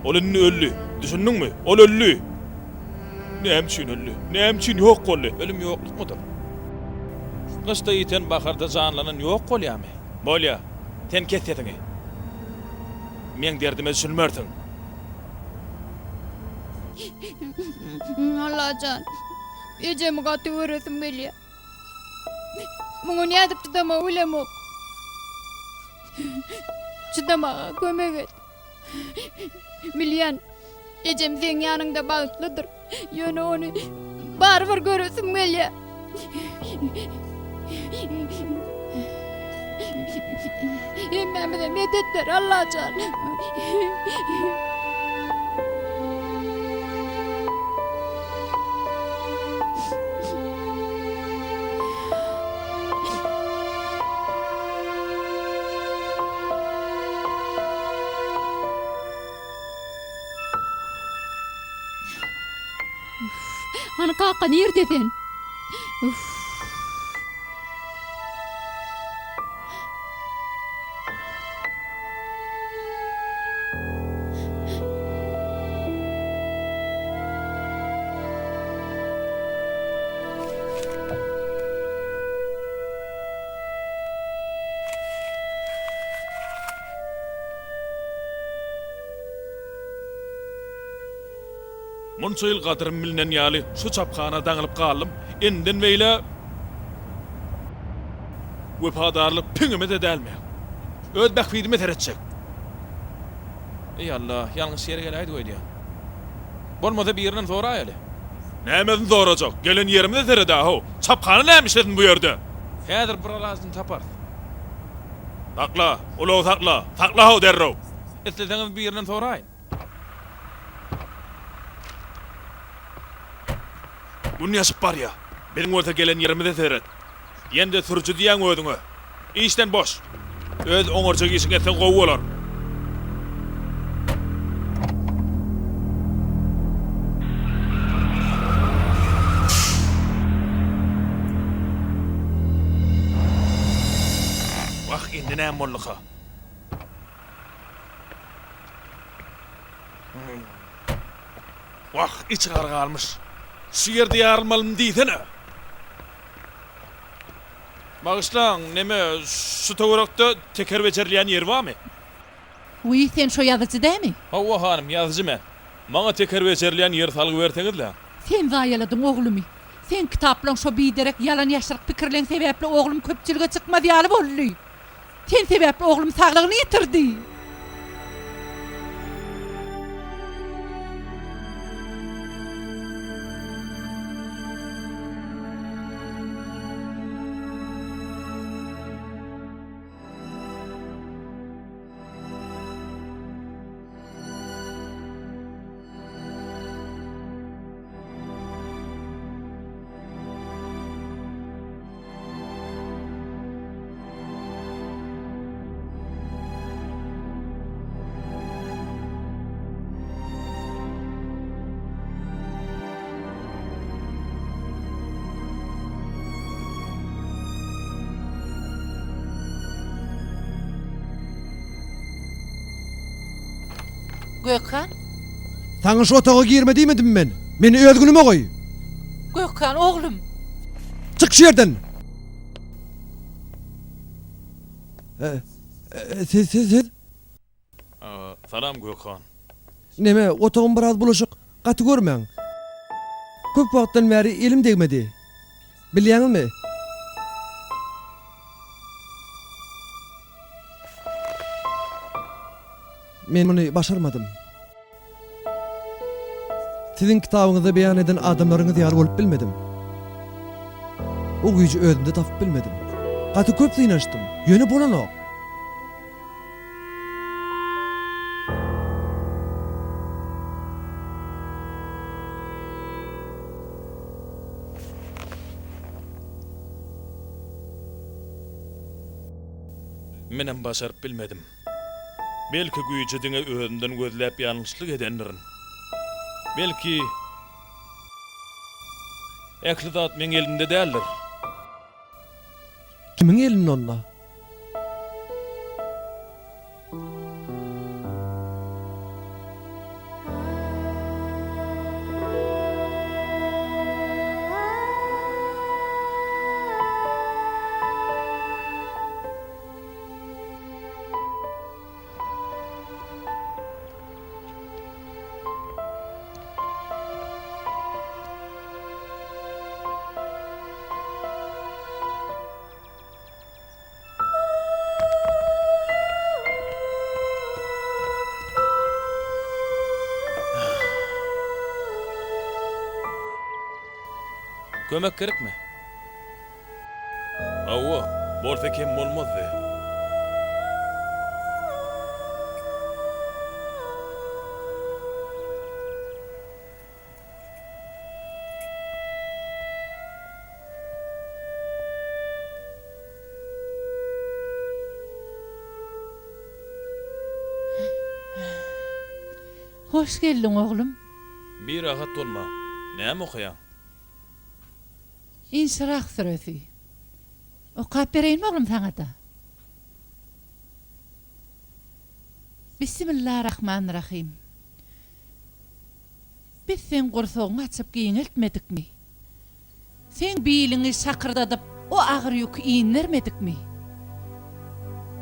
Olun öllü, düşündiňmi? Ol öllü. Näme üçin öllü? Näme üçin ýok boldy? Ölüm ýokluk mudur? Gysda ýeten baharda janlanan ýok bolýarmy? Bolýa. Sen kesýetiňi. Men derdime düşünmersin. Allacan. Ecemi gatı öresim gelýär. Muňa nädip çydama bilemok. Çydamaga kömek et. Bilýän, ejem seň ýanynda bagtlydyr. Ýöne ony barbar göresim gelýär. Emmemde medetler Allacan. Ana kaka nereden? Uf. Munça ýyl gadyrym bilinen ýaly şu çapxana daňylyp galdym. Enden beýle wepadarlyk piňime de dälme. Öz bakfydime teretjek. Ey Allah, ýalňyş ýere gelýärdi goýdy. Bolmasa bir ýerinden soraýaly. Nämeden sorajak? Gelen ýerimde terede ho. Çapxana nämişledin bu ýerde? Häzir bir alazyny tapar. Sakla, ulaw sakla. Sakla ho derrew. Etleňiz bir ýerinden soraýyn. Bunu yaşıp var ya, benim orta gelen yerimi seyret. Yende sürücü diyen ödüňe. İşten boş. Öz oňarça işiň etsen gowy bolar. näme bollyka. Wah, iç gargalmış. Şu yerde yarılmalım diýsene. Bağışlan, neme şu töwerekde teker beçerleyen yer barmy? Uy, sen şo ýazyjy dämi? Hawwa hanım, ýazyjy men. Maňa teker beçerleyen yer salyp berseňizle. Sen zaýaladyň oglumy. Sen kitaplaň şo biderek yalan ýaşyryk pikirleň sebäpli oglum köpçülüge çykmady ýaly boldy. Sen sebäpli oglum saglygyny ýitirdi. Gökhan, Taňa şu otağa girme diýmedim men. Meni özgünüme goý. Gökhan oglum. Çık şu yerden. Siz. Salam Gökhan. Neme, otağım biraz bulaşık. Katı görmeň. Köp wagtdan beri elim degmedi. Bilýäňizmi? Men muny başarmadım. Sizin kitabınızda beyan eden adamlarınız ýar bolup bilmedim. O güýjü özümde tapyp bilmedim. Gaty köp synaşdym. Ýöne bolanok. Menem başaryp bilmedim. Belki güýçe diňe özümden gözläp ýalňyşlyk edendirin. Belki ähli zat meň elimde däldir. Kimin elinde onda? Kömek gerekmi? Awwa, bolsa kim bolmazdy. Hoş geldin oglum. Bir rahat bolma. Näme okuyan? İnşirah süresi. Okap bereyim oglum saňa da. Bismillahirrahmanirrahim. Biz sen gorsoğunu açıp giyiňeltmedikmi? Sen biýliňi şakyrdadyp o agyr ýükü iňnermedikmi?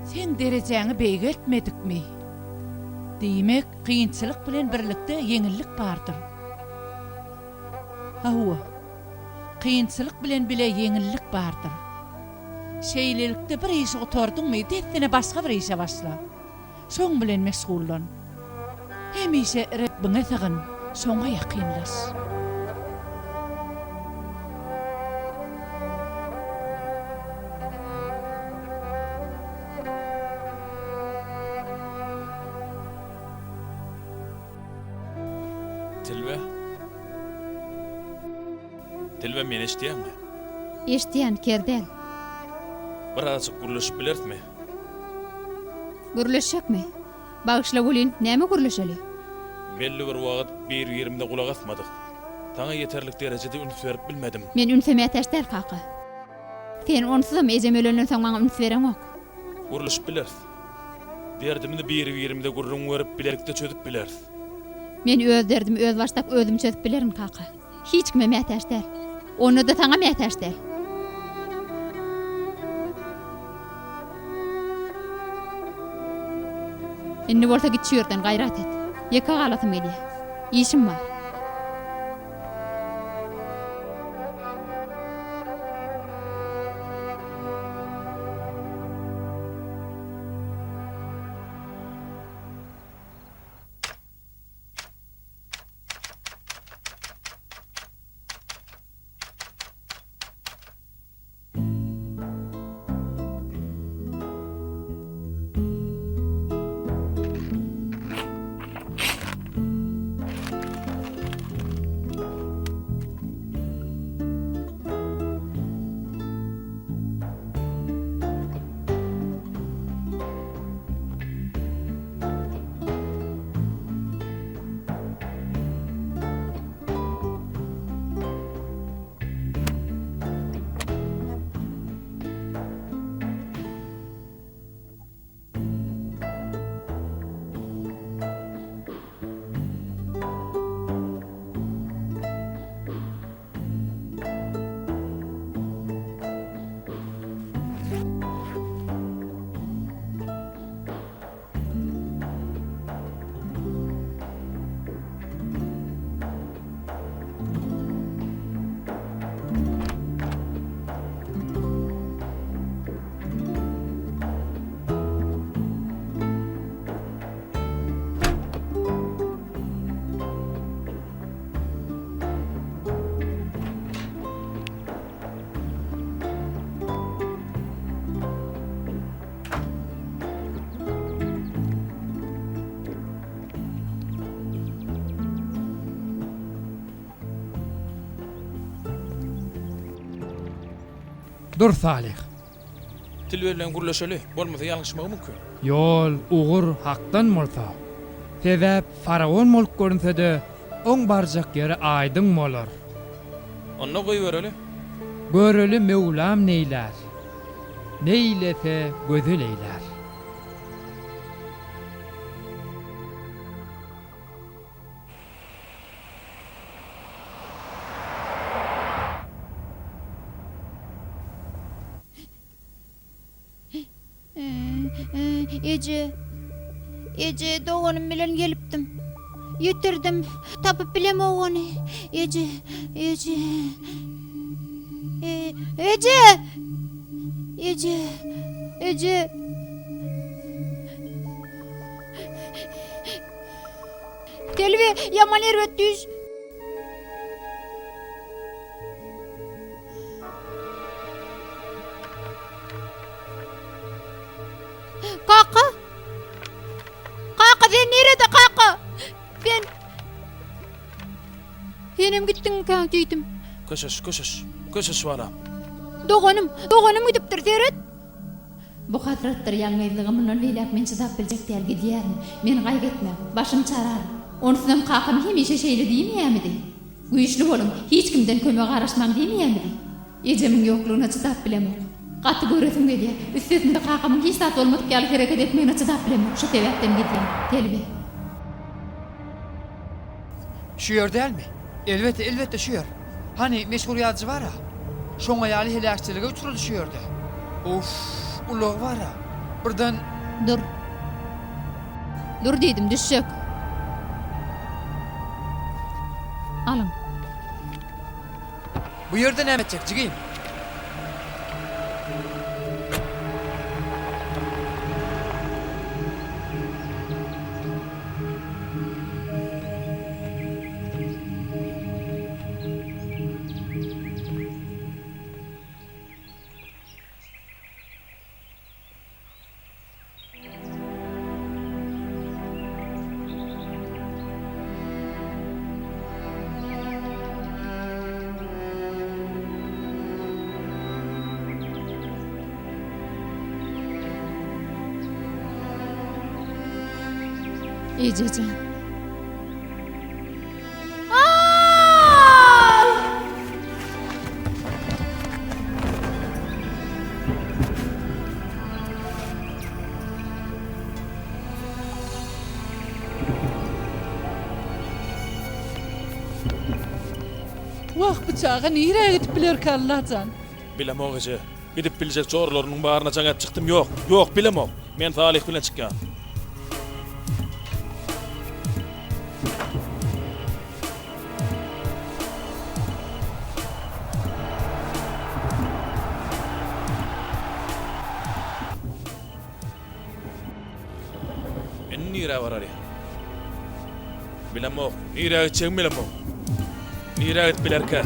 Sen derejeňi beýgeltmedikmi? Diýmek, kynçylyk bilen birlikde yeňillik bardyr. Hawa. Kynçylyk bilen bile yeňillik bardyr. Şeýlelikde bir iş oturdyňmy, dessine başga bir işe başla. Şoň bilen meşgullan. Hemişe Rabbiňe sagyn, şoňa ýakynlaş. Tilbe meni eşdiýärmi? Eşdiýän kerdel. Birazjyk gürleşip bilertmi? Gürleşekmi? Bagışla bolyn, näme gürleşeli? Belli bir wagt bir ýerimde gulak asmadyk. Taňa ýeterlik derejede üns berip bilmedim. Men ünsemätäşdär kaka. Sen onsuzam ejem ölenden soň maňa üns bereň ok. Guruluşyp bilersiz. Derdimini bir-birimde gurrun görüp bilerikde çözüp bilersiz. Men öz derdimi öz başlap özüm çözüp bilerim kaka. Hiç kime mätäş däl. Onu da taňa mätäş däl. Indi bolsa git şu ýerden gaýrat et. Ýeka galatym gelýär. İşim var. Dur Salih. Til verilen guruluşaly, bolmasa ýalňyşmagy mümkin. Yol, uğur, hakdan bolsa. Sebäp faraon bolup görünse de, oň barjak ýeri aýdyň bolar. Onda goý bereli. Göreli Mevlam neýler? Neýlese gözül eýler. Ece doğanım bilen gelipdim. Yitirdim. Tapıp bilem oğanı. Ece. Telvi yaman ervet düş. Kaka. Kaka sen nerede kaka? Benim gittin kan tüydüm. Köşeş bana. Doğanım gidipdir seyret. Bu hatratlar ýalňyzlygymyň leýlek men çydap biljek däl gidýärin. Men gaýgetmä, başym çarar. Onusyň kakam hemişe şeýle diýmeýärmidi? Güýçli bolun, hiç kimden kömek araşmam diýmeýärmidi? Ejemiň ýoklugyna çydap bilemok. Gaty göresim gelýär. Üstesinde kakamyň hiç zat bolmadyk ýaly hereket etmegine çydap bilemok. Şu sebäpden gidýär. Telbi. Şu yer değil mi? Elbette şu yer. Hani meşgul yazıcı var ha. Şoň aýaly helakçylyga uçurdy şu yerde. Of, ulug var ha. Birden Dur dedim, düşecek. Alın. bu yerde näme etjek jigim? Ececan. Wagt bıçağı nire gidip biler kallacan. Bilemok ece. Gidip bilecek çorlarynyň baryna jaňat çykdym ýok. Ýok bilemok. Men Salih bilen çykýan. Men nire barary? Bilemok. Nire gitjek bilemok. Nire git bilerke.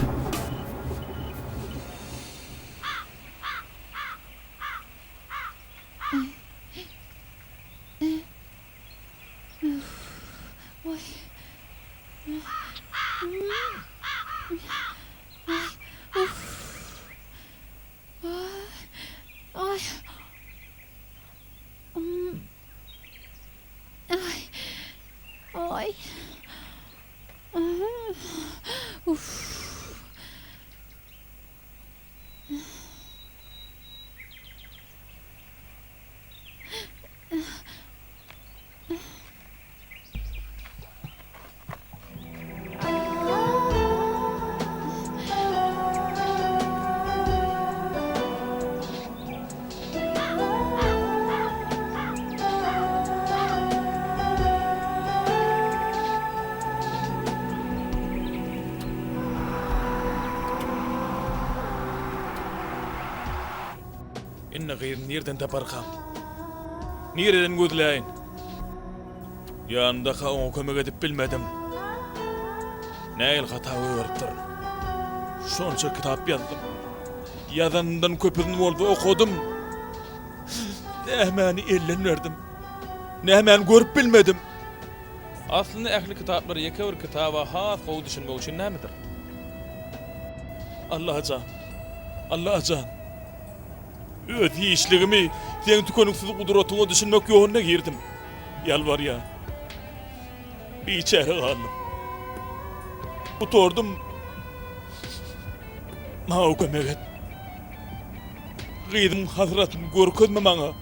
Ay. Ay. Ay. Uf. Inne gıyr nereden taparkam? Nereden gözleyin? Yanında onu kömek edip bilmedim. Näil hata öğrettir. Şonça kitap yazdım. Yazandan köpüdün oldu okudum. Nähmeni ellen verdim. Nähmeni görüp bilmedim. Aslında ehli kitapları yekevir kitaba has qow düşünmek üçün nämedir? Allah can. Allah can. Öt işligimi, sen tükönüksüz kudratına düşünmek yoğunna girdim. Yalvar ya. Bir içeri kaldım. Utordum. Mağu kömeget. Gıydım hazratını görkezme bana.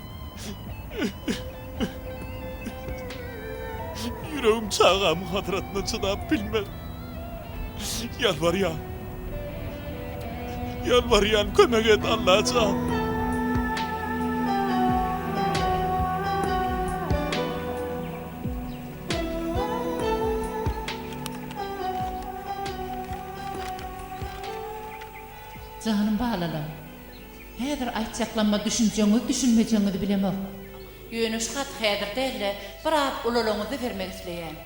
Yüreğim çağam hazratına çınap bilmez. Yalvar ya. Yalvar ya kömeget Allah'a çağam. Canım bağlalam. Häzir aýtjaklanma düşünjeňiz, düşünmejeňizi bilemok. Ýönüş hat häzir dälle birap ulalaňyzy bermek isleýän.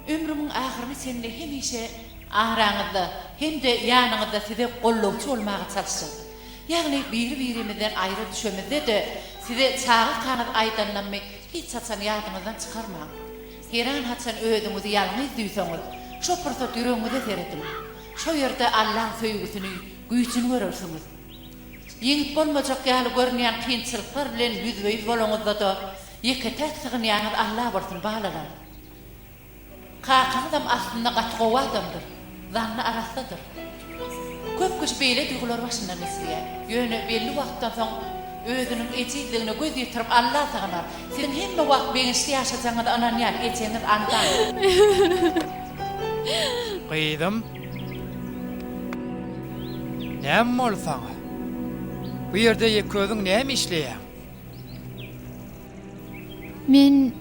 Ömrümiň ahyryny seninle hemişe ahraňyzda, hem-de ýanyňyzda size gollawçy bolmagy çalışjak. Ýagny biri-birimizden aýry düşemizde-de size çağı kanyp aýdanlanmy hiç saçan ýadyňyzdan çykarmaň. Heran haçan özüňizi ýalňyz duýsaňyz, şo pursat ýüregiňizde seretin. Şo ýerde Allah söýgüsini, güýçini görersiňiz. Ýeňip bolmajak ýaly görnýän kynçylyklar bilen ýüzbeýip bolaňyzda da ýeke täsirgin ýanyňyz Allah bolsun baglalar. Kakam aslında gatgowa adamdyr, zanny arastadyr. Köp güç beýle duýgular başyndan esleýär. Ýöne belli wagtdan soň özüniň ejizligine göz ýetirip Allah saganar. Sen hemme wagt beňişli ýaşasaňyz anan ýa eçeňiz andan. Gıydım. Näme bolsaň? Bu ýerde ýeközüň näme işleýär? Men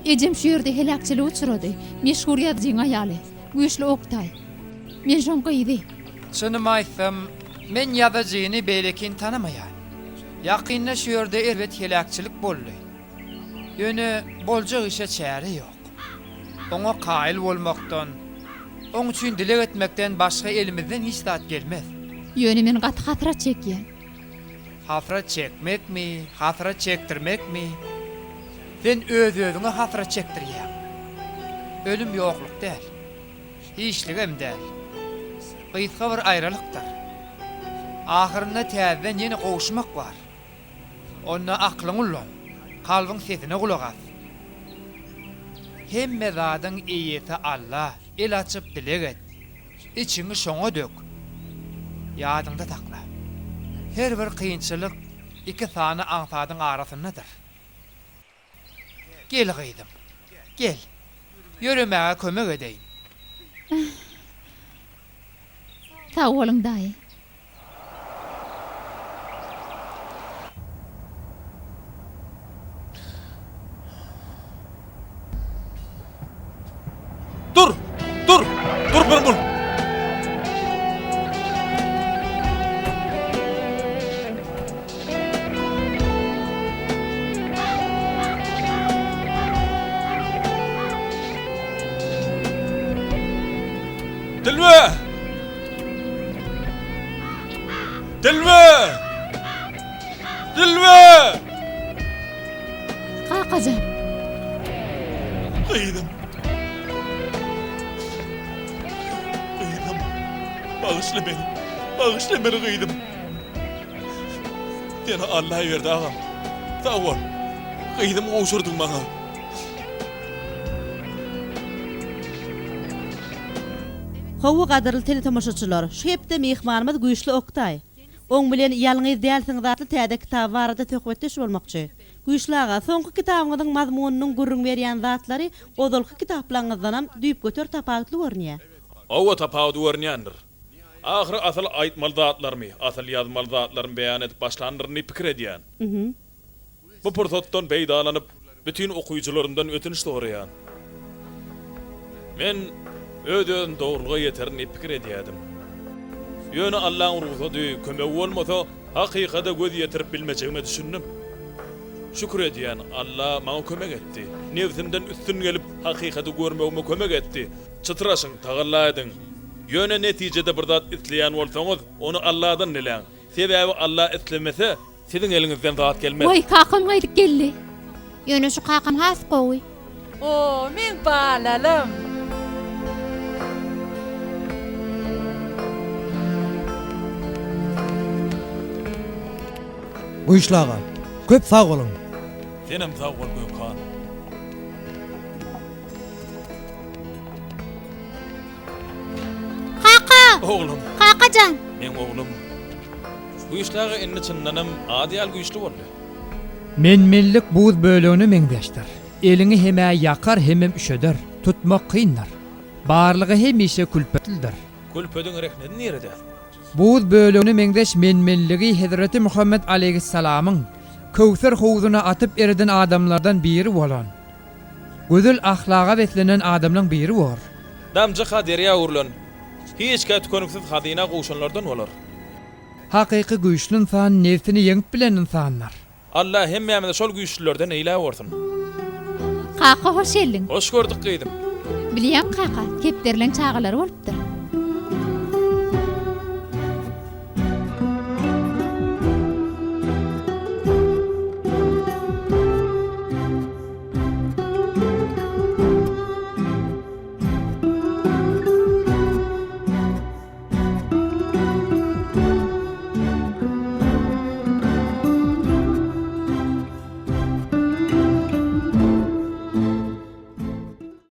ejem şu ýerde helakçylyk uçurady. Meşhur ýazgyň aýaly. Güýçli Oktay. Men şonka ýydy. Şunu aýtsam, men ýazyjyny belekin tanamaýan. Ýakynda şu ýerde elbet helakçylyk boldy. Ýöne boljak işe çäre ýok. Oňa kaýyl bolmakdan, oň üçin dilek etmekden başga elimizden hiç zat gelmez. Ýöne men gaty hatyra çekýän. Hatyra çekmekmi, hatyra çektirmekmi? Sen öz-özüňe hatyra çekdirýän. Ölüm ýokluk däl. Hiçlik hem däl. Gysga bir aýralykdyr. Ahyrynda täzeden ýene gowuşmak bar. Onda aklyň ulan, kalbyň sesine gulak as. Hemme zadyň eýeti Allah, el açyp dilek et. İçiňi şoňa dök. Ýadynda takla. Her bir kynçylyk iki sany aňsadyň arasyndadyr. Gel gydym. Gel. Ýöremäge kömek edeýin. Sağ olun daýy. Dur! Dur! Dur ben bul! Dilwe! Dilwe! Dilwe! Kakacan. Kıydım. Kıydım. Bağışla beni. Bağışla beni kıydım. Seni Allah'a verdi ağam. Sağ ol. Kıydım oğuşurdun bana. Hawa gadarly tele tamaşaçylar, şu hepde mehmanymyz Güýçli Oktay. Oň bilen ýalňyz dälsiň zatly täze kitap barada töhbetdeş bolmakçy. Güýçli aga, soňky kitabyňyzyň mazmunynyň gurrun berýän zatlary odalky kitaplaryňyzdanam düýüp götür tapagtly görnýär. Owa tapawdy görnýändir. Ahry asal aýtmaly zatlarmy, asal ýazmaly zatlaryny beýan edip başlandyryny pikir edýän. Bu pursatdan beýdalanyp bütün okuyucularımdan ötünüş soraýan. Men ödön doğruluğa yeterini pikir ediyordum. Yönü Allah'ın ruhudu kömek olmasa hakikada göz yetirip bilmeceğimi düşündüm. Şükür ediyen Allah bana kömek etti. Nefsimden üstün gelip hakikati görmeme kömek etti. Çıtıraşın, tağırlaydın. Yönü neticede burada itleyen olsanız onu Allah'dan dileyin. Sebebi Allah itlemese sizin elinizden rahat gelmez. Vay kakam gaýdyk geldi. Ýöne şu kakam has gowy. O, men balalım. Güýçli aga, köp sag bolun. Senem sağ ol Gökhan. Kaka! Oğlum, Kakacan! men oğlum. Bu işlere indi çınlanım adiyal güçlü oldu. Menmenlik buz bölüğünü meňdeşdir. Elini heme yakar hemem üşöder. Tutmak kıyınlar. Barlığı hemişe külpetildir. Kulpödün reknedin nerede? Buz bölüğünü meňdeş menmenligi Hazreti Muhammed aleyhissalamın Kowsar howzuna atıp eriden adamlardan biri bolan. Gözül ahlaga beslenen adamlaryň biri bor. Damjy haderiya urlan. Hiç kat konuksuz hadina goşanlardan olar. Hakyky güýçlü insan nefsini ýeňip bilen insanlar. Allah hemmemize şol güýçlülerden eýle bolsun. Kaka hoş geldin. Hoş gördük kıydım. Bilýän kaka, kepderleň çağalary bolupdyr.